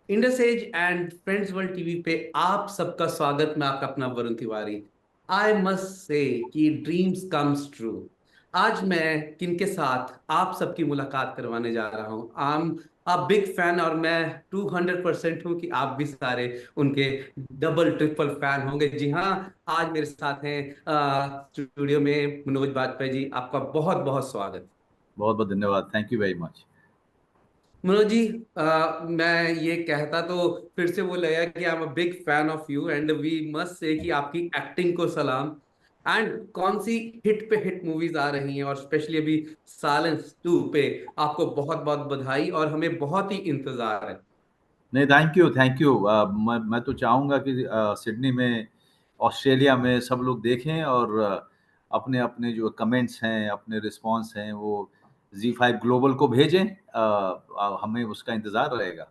Indus age and friends world TV पे आप सबका स्वागत। मैं आपका अपना Varun Tiwari. I must say कि ड्रीम्स कम्स ट्रू। आज मैं किनके साथ आप सबकी मुलाकात करवाने जा रहा हूँ। आई एम अ बिग फैन और मैं 200% हूँ कि आप भी सारे उनके डबल ट्रिपल फैन होंगे। जी हाँ, आज मेरे साथ हैं स्टूडियो में मनोज बाजपेयी जी। आपका बहुत बहुत स्वागत। बहुत बहुत धन्यवाद। Thank you very much. Manoj ji, मैं ये कहता तो फिर से वो लगा कि I am a big fan of you and we must say कि आपकी एक्टिंग को सलाम। एंड कौन सी हिट पे हिट मूवीज आ रही हैं और स्पेशली अभी साइलेंस 2 पे आपको बहुत बहुत बधाई और हमें बहुत ही इंतजार है। नहीं, थैंक यू। मैं तो चाहूँगा कि सिडनी में, ऑस्ट्रेलिया में सब लोग देखें और अपने अपने जो कमेंट्स हैं, अपने रिस्पॉन्स हैं, वो जी5 ग्लोबल को भेजें। हमें उसका इंतज़ार रहेगा।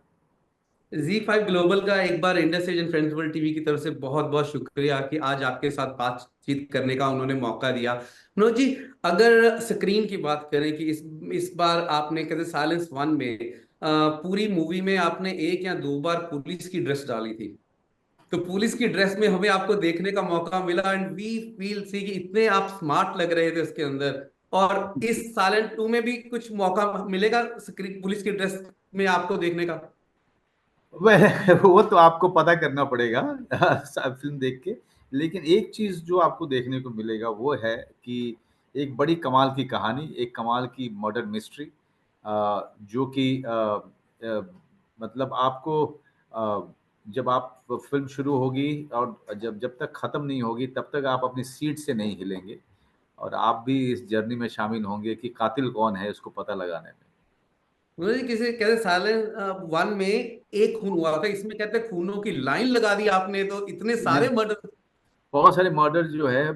Z5 ग्लोबल का एक बार Indus and friends world TV की तरफ से बहुत बहुत शुक्रिया कि आज आपके साथ बातचीत करने का उन्होंने मौका दिया। मनोज जी, अगर स्क्रीन की बात करें कि इस बार आपने कहते साइलेंस 1 में पूरी मूवी में आपने एक या दो बार पुलिस की ड्रेस डाली थी। तो पुलिस की ड्रेस में हमें आपको देखने का मौका मिला एंड वी फील सी कि इतने आप स्मार्ट लग रहे थे उसके अंदर। और इस साइलेंट 2 में भी कुछ मौका मिलेगा स्क्रीन पुलिस की ड्रेस में आपको देखने का? वह वो तो आपको पता करना पड़ेगा फ़िल्म देख के। लेकिन एक चीज़ जो आपको देखने को मिलेगा वो है कि एक बड़ी कमाल की कहानी, एक कमाल की मर्डर मिस्ट्री, जो कि मतलब आपको जब आप फ़िल्म शुरू होगी और जब जब तक ख़त्म नहीं होगी तब तक आप अपनी सीट से नहीं हिलेंगे और आप भी इस जर्नी में शामिल होंगे कि कातिल कौन है इसको पता लगाने में। मुझे किसी कहते साइलेंस 1 में एक खून हुआ था, इसमें कहते हैं खूनों की लाइन लगा दी आपने तो इतने सारे मर्डर। बहुत सारे मर्डर जो है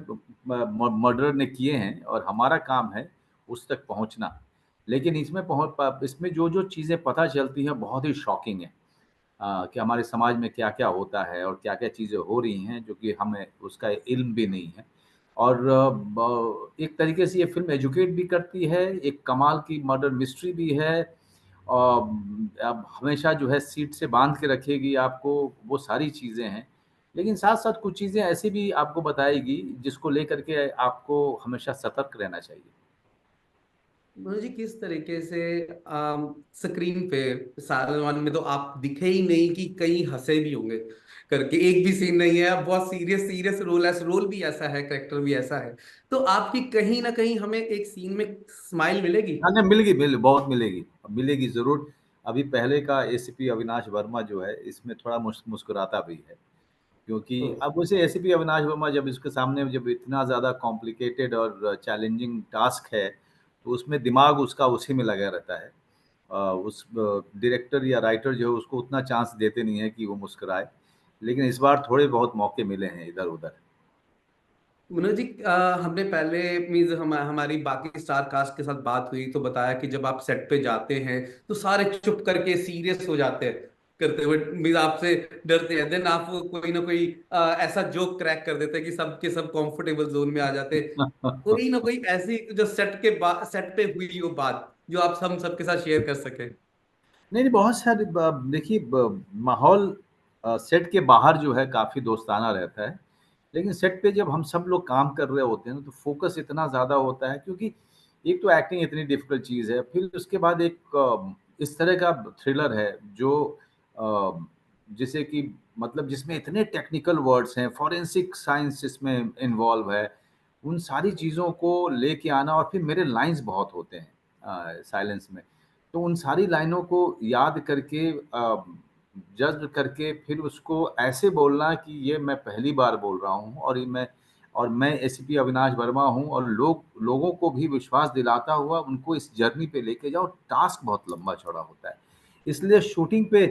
मर्डरर ने किए हैं और हमारा काम है उस तक पहुंचना। लेकिन इसमें जो जो चीज़ें पता चलती हैं बहुत ही शॉकिंग है। कि हमारे समाज में क्या क्या होता है और क्या क्या चीज़ें हो रही हैं जो कि हमें उसका इल्म भी नहीं है। और एक तरीके से ये फिल्म एजुकेट भी करती है, एक कमाल की मर्डर मिस्ट्री भी है। और अब हमेशा जो है सीट से बांध के रखेगी आपको, वो सारी चीज़ें हैं। लेकिन साथ-साथ कुछ चीज़ें ऐसी भी आपको बताएगी जिसको लेकर के आपको हमेशा सतर्क रहना चाहिए। मनोज जी, किस तरीके से स्क्रीन पे साइलेंस 1 में तो आप दिखे ही नहीं कि कहीं हंसे भी होंगे करके, एक भी सीन नहीं है। बहुत सीरियस सीरियस रोल भी ऐसा है, करेक्टर भी ऐसा है। तो आपकी कहीं ना कहीं हमें एक सीन में स्माइल मिलेगी। हाँ, नहीं मिलेगी, बहुत मिलेगी, मिलेगी ज़रूर। अभी पहले का एसीपी अविनाश वर्मा जो है, इसमें थोड़ा मुस्कुराता भी है। क्योंकि ओ, अब वैसे एसीपी अविनाश वर्मा जब इसके सामने जब इतना ज़्यादा कॉम्प्लिकेटेड और चैलेंजिंग टास्क है, तो उसमें दिमाग उसका उसी में लगा रहता है। उस डायरेक्टर या राइटर जो है उसको उतना चांस देते नहीं है कि वो मुस्कुराए। लेकिन इस बार थोड़े बहुत मौके मिले हैं इधर-उधर। मनोज जी, हमने पहले मीन्स हमारी बाकी स्टार कास्ट के साथ बात हुई तो बताया कि जब आप सेट पे जाते हैं तो सारे चुप करके सीरियस हो जाते हैं करते हुए, मीन्स आपसे डरते हैं। देन आप कोई ना कोई ऐसा जोक क्रैक कर देते हैं कि सबके सब कंफर्टेबल जोन में आ जाते हैं। कोई ना कोई ऐसी जो सेट पे हुई हो बात जो आप हम सबके साथ शेयर कर सके। नहीं, नहीं, बहुत सारे देखिए माहौल सेट के बाहर जो है काफ़ी दोस्ताना रहता है। लेकिन सेट पे जब हम सब लोग काम कर रहे होते हैं ना, तो फ़ोकस इतना ज़्यादा होता है क्योंकि एक तो एक्टिंग इतनी डिफ़िकल्ट चीज़ है, फिर उसके बाद एक इस तरह का थ्रिलर है जो अ, जिसे कि मतलब जिसमें इतने टेक्निकल वर्ड्स हैं, फॉरेंसिक साइंस इसमें इन्वॉल्व है। उन सारी चीज़ों को लेके आना और फिर मेरे लाइन्स बहुत होते हैं साइलेंस में। तो उन सारी लाइनों को याद करके जज़्ब करके फिर उसको ऐसे बोलना कि ये मैं पहली बार बोल रहा हूँ और मैं एसीपी अविनाश वर्मा हूँ और लोगों को भी विश्वास दिलाता हुआ उनको इस जर्नी पे लेके जाओ, टास्क बहुत लंबा-चौड़ा होता है। इसलिए शूटिंग पे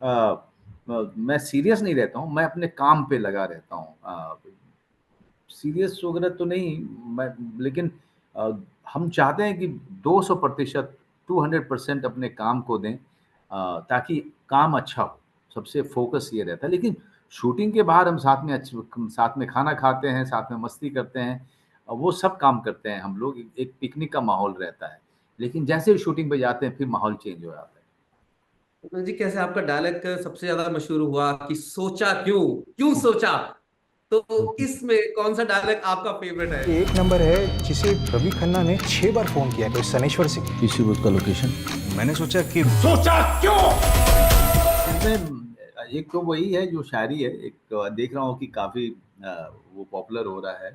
मैं सीरियस नहीं रहता हूँ, मैं अपने काम पे लगा रहता हूँ। सीरियस वगैरह तो नहीं मैं, लेकिन अ, हम चाहते हैं कि 200% 200% अपने काम को दें, ताकि काम अच्छा हो। सबसे फ़ोकस ये रहता है। लेकिन शूटिंग के बाहर हम साथ में खाना खाते हैं, साथ में मस्ती करते हैं। वो सब काम करते हैं हम लोग। एक पिकनिक का माहौल रहता है। लेकिन जैसे ही शूटिंग पे जाते हैं फिर माहौल चेंज हो जाता है। मनोज जी, कैसे आपका डायलॉग सबसे ज्यादा मशहूर हुआ कि सोचा क्यों, क्यों सोचा? तो इसमें कौन सा डायलॉग आपका फेवरेट है? एक नंबर है जिसे रवि खन्ना ने 6 बार फोन किया कोई सनेश्वर से। किसी को उसका लोकेशन मैंने सोचा कि इसमें एक तो वही है जो शायरी है, एक देख रहा हूँ कि काफ़ी वो पॉपुलर हो रहा है,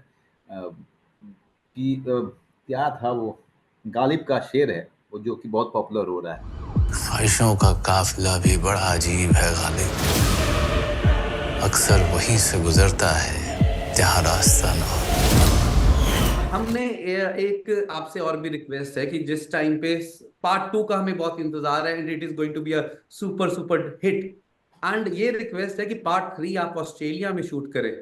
कि क्या था वो, गालिब का शेर है वो, जो कि बहुत पॉपुलर हो रहा है। ख्वाहिशों का काफिला भी बड़ा अजीब है गालिब, अक्सर वहीं से गुजरता है जहाँ रास्ता ना हो। हमने एक आपसे और भी रिक्वेस्ट है कि जिस टाइम पे पार्ट 2 का हमें बहुत इंतजार है, and it is going to be a super super hit, and ये रिक्वेस्ट है कि पार्ट 3 आप ऑस्ट्रेलिया में शूट करें।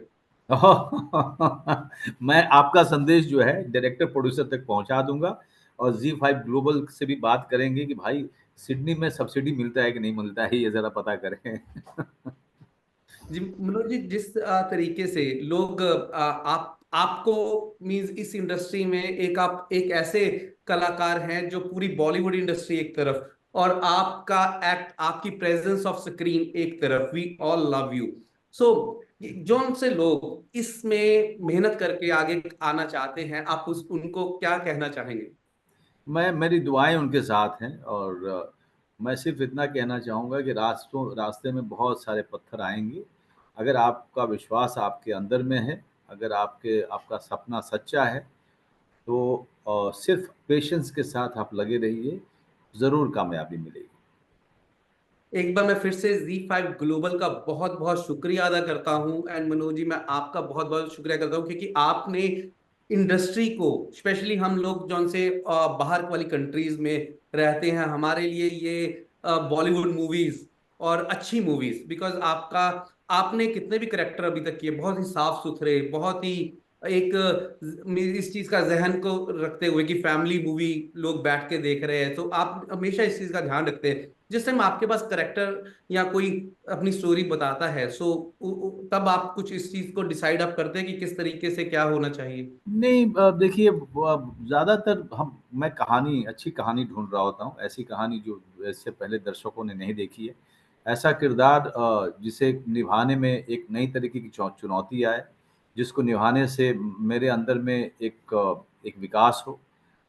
मैं आपका संदेश जो है डायरेक्टर प्रोड्यूसर तक पहुंचा दूंगा, और जी5 ग्लोबल से भी बात करेंगे कि भाई सिडनी में सब्सिडी मिलता है कि नहीं मिलता है, ये जरा पता करें। जी मनोज जी, जिस तरीके से लोग आप आपको मींस इस इंडस्ट्री में आप एक ऐसे कलाकार हैं जो पूरी बॉलीवुड इंडस्ट्री एक तरफ, और आपका एक्ट, आपकी प्रेजेंस ऑफ स्क्रीन एक तरफ, we all love you. So zone से लोग इसमें मेहनत करके आगे आना चाहते हैं, आप उस उनको क्या कहना चाहेंगे? मेरी दुआएं उनके साथ हैं, और मैं सिर्फ इतना कहना चाहूँगा कि रास्ते में बहुत सारे पत्थर आएंगे। अगर आपका विश्वास आपके अंदर में है, अगर आपका सपना सच्चा है, तो सिर्फ पेशेंस के साथ आप लगे रहिए, ज़रूर कामयाबी मिलेगी। एक बार मैं फिर से Z5 ग्लोबल का बहुत बहुत शुक्रिया अदा करता हूं, एंड मनोज जी, मैं आपका बहुत बहुत शुक्रिया करता हूं क्योंकि आपने इंडस्ट्री को, स्पेशली हम लोग जौन से बाहर वाली कंट्रीज में रहते हैं, हमारे लिए ये बॉलीवुड मूवीज और अच्छी मूवीज, बिकॉज आपका आपने कितने भी करेक्टर अभी तक किए, बहुत ही साफ सुथरे, बहुत ही एक इस चीज का जहन को रखते हुए कि फैमिली मूवी लोग बैठ के देख रहे हैं, तो आप हमेशा इस चीज का ध्यान रखते हैं। जिस टाइम आपके पास करेक्टर या कोई अपनी स्टोरी बताता है, सो तब आप कुछ इस चीज को डिसाइड आप करते हैं कि किस तरीके से क्या होना चाहिए। नहीं, देखिए, ज़्यादातर हम मैं अच्छी कहानी ढूँढ रहा होता हूँ, ऐसी कहानी जो इससे पहले दर्शकों ने नहीं देखी है। ऐसा किरदार जिसे निभाने में एक नई तरीके की चुनौती आए, जिसको निभाने से मेरे अंदर में एक विकास हो।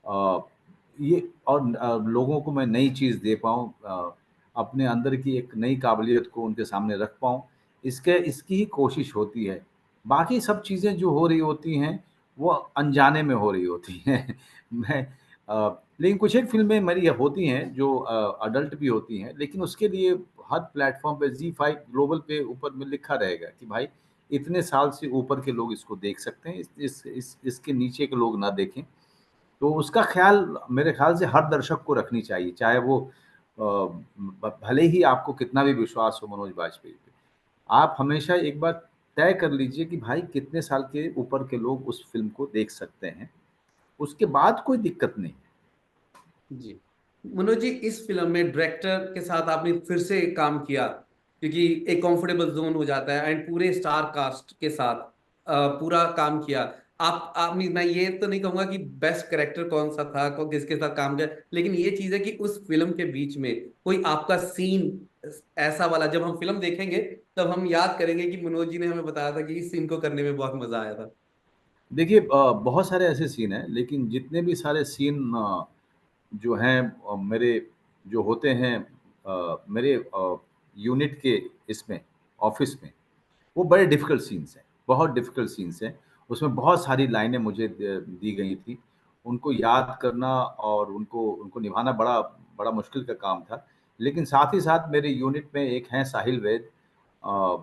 अ, ये और लोगों को मैं नई चीज़ दे पाऊँ, अपने अंदर की एक नई काबिलियत को उनके सामने रख पाऊँ, इसकी ही कोशिश होती है। बाकी सब चीज़ें जो हो रही होती हैं, वो अनजाने में हो रही होती हैं। मैं लेकिन कुछ एक फ़िल्में मेरी होती हैं जो अडल्ट भी होती हैं, लेकिन उसके लिए हर प्लेटफ़ॉर्म पे ज़ी5 ग्लोबल पे ऊपर में लिखा रहेगा कि भाई इतने साल से ऊपर के लोग इसको देख सकते हैं, इसके नीचे के लोग ना देखें। तो उसका ख़्याल मेरे ख़्याल से हर दर्शक को रखनी चाहिए, चाहे वो भले ही आपको कितना भी विश्वास हो मनोज बाजपेयी पे। आप हमेशा एक बार तय कर लीजिए कि भाई कितने साल के ऊपर के लोग उस फ़िल्म को देख सकते हैं, उसके बाद कोई दिक्कत नहीं। जी मनोज जी, इस फिल्म में डायरेक्टर के साथ आपने फिर से काम किया, क्योंकि एक कंफर्टेबल जोन हो जाता है, एंड पूरे स्टार कास्ट के साथ पूरा काम किया। मैं ये तो नहीं कहूंगा कि बेस्ट कैरेक्टर कौन सा था, किसके साथ काम किया, लेकिन ये चीज है कि उस फिल्म के बीच में कोई आपका सीन ऐसा वाला, जब हम फिल्म देखेंगे तब हम याद करेंगे कि मनोज जी ने हमें बताया था कि इस सीन को करने में बहुत मजा आया था। देखिए, बहुत सारे ऐसे सीन हैं, लेकिन जितने भी सारे सीन जो हैं, मेरे जो होते हैं मेरे यूनिट के इसमें, ऑफ़िस में, वो बड़े डिफ़िकल्ट सीन्स हैं, बहुत डिफ़िकल्ट सीन्स हैं। उसमें बहुत सारी लाइनें मुझे दी गई थी। उनको याद करना और उनको उनको निभाना बड़ा बड़ा मुश्किल का काम था। लेकिन साथ ही साथ मेरे यूनिट में एक हैं साहिल वैद, अ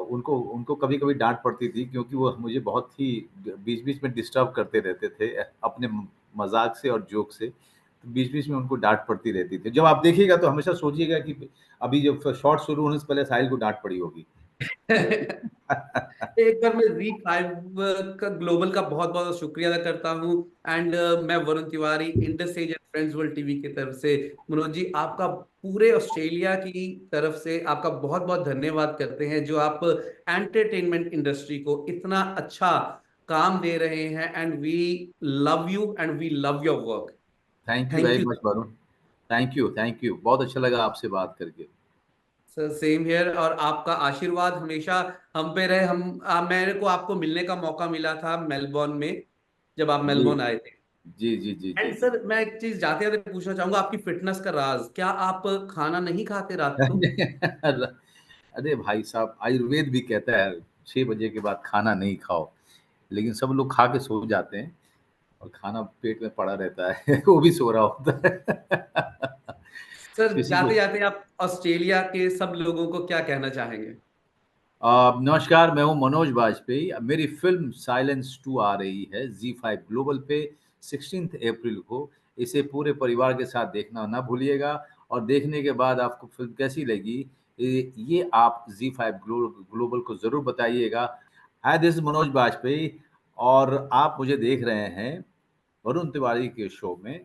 उनको उनको कभी-कभी डाँट पड़ती थी क्योंकि वो मुझे बहुत ही बीच-बीच में डिस्टर्ब करते रहते थे, अपने मज़ाक से और जोक से। तो बीच-बीच में उनको डाँट पड़ती रहती थी। जब आप देखिएगा तो हमेशा सोचिएगा कि अभी जब शॉट शुरू होने से पहले साहिल को डाँट पड़ी होगी। एक बार मैं Z5 का ग्लोबल का बहुत बहुत शुक्रिया अदा करता हूँ, एंड मैं Varun Tiwari, Indus age friends world TV की तरफ से, मनोज जी, आपका पूरे ऑस्ट्रेलिया की तरफ से आपका बहुत बहुत धन्यवाद करते हैं, जो आप एंटरटेनमेंट इंडस्ट्री को इतना अच्छा काम दे रहे हैं, and we love you and we love your work. Thank you thank very you. Much Varun. Thank you, thank you. बहुत अच्छा लगा आपसे बात करके। सर सेम हियर, और आपका आशीर्वाद हमेशा हम पे रहे। मेरे को आपको मिलने का मौका मिला था मेलबोर्न में, जब आप जी मेलबोर्न आए थे। जी जी जी जी एंड सर मैं एक चीज जाते जाते पूछना चाहूंगा, आपकी फिटनेस का राज क्या? आप खाना नहीं खाते रात को? अरे भाई साहब, आयुर्वेद भी कहता है 6 बजे के बाद खाना नहीं खाओ, लेकिन सब लोग खा के सो जाते हैं और खाना पेट में पड़ा रहता है। वो भी सो रहा होता है। सर किसी को जाते जाते आप ऑस्ट्रेलिया के सब लोगों को क्या कहना चाहेंगे? नमस्कार, मैं हूँ मनोज बाजपेयी। अब मेरी फ़िल्म साइलेंस 2 आ रही है ज़ी5 ग्लोबल पे 16 अप्रैल को। इसे पूरे परिवार के साथ देखना ना भूलिएगा, और देखने के बाद आपको फ़िल्म कैसी लगी, ये आप ज़ी5 ग्लोबल को ज़रूर बताइएगा। हाय, दिस इज़ मनोज बाजपेयी, और आप मुझे देख रहे हैं वरुण तिवारी के शो में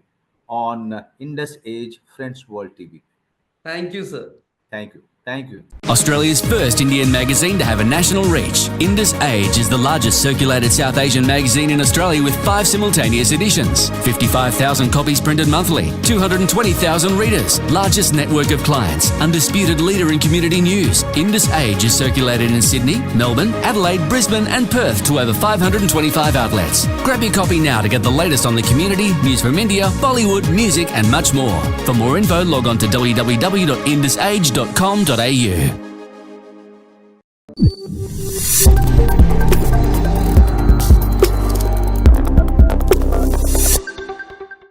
on Indus age friends world TV. Thank you sir. Thank you, thank you. Australia's first Indian magazine to have a national reach, Indus Age is the largest circulated South Asian magazine in Australia with 5 simultaneous editions, 55,000 copies printed monthly, 220,000 readers, largest network of clients, undisputed leader in community news. Indus Age is circulated in Sydney, Melbourne, Adelaide, Brisbane and Perth to over 525 outlets. Grab your copy now to get the latest on the community, news from India, Bollywood, music and much more. For more info, log on to www.indusage.com.au.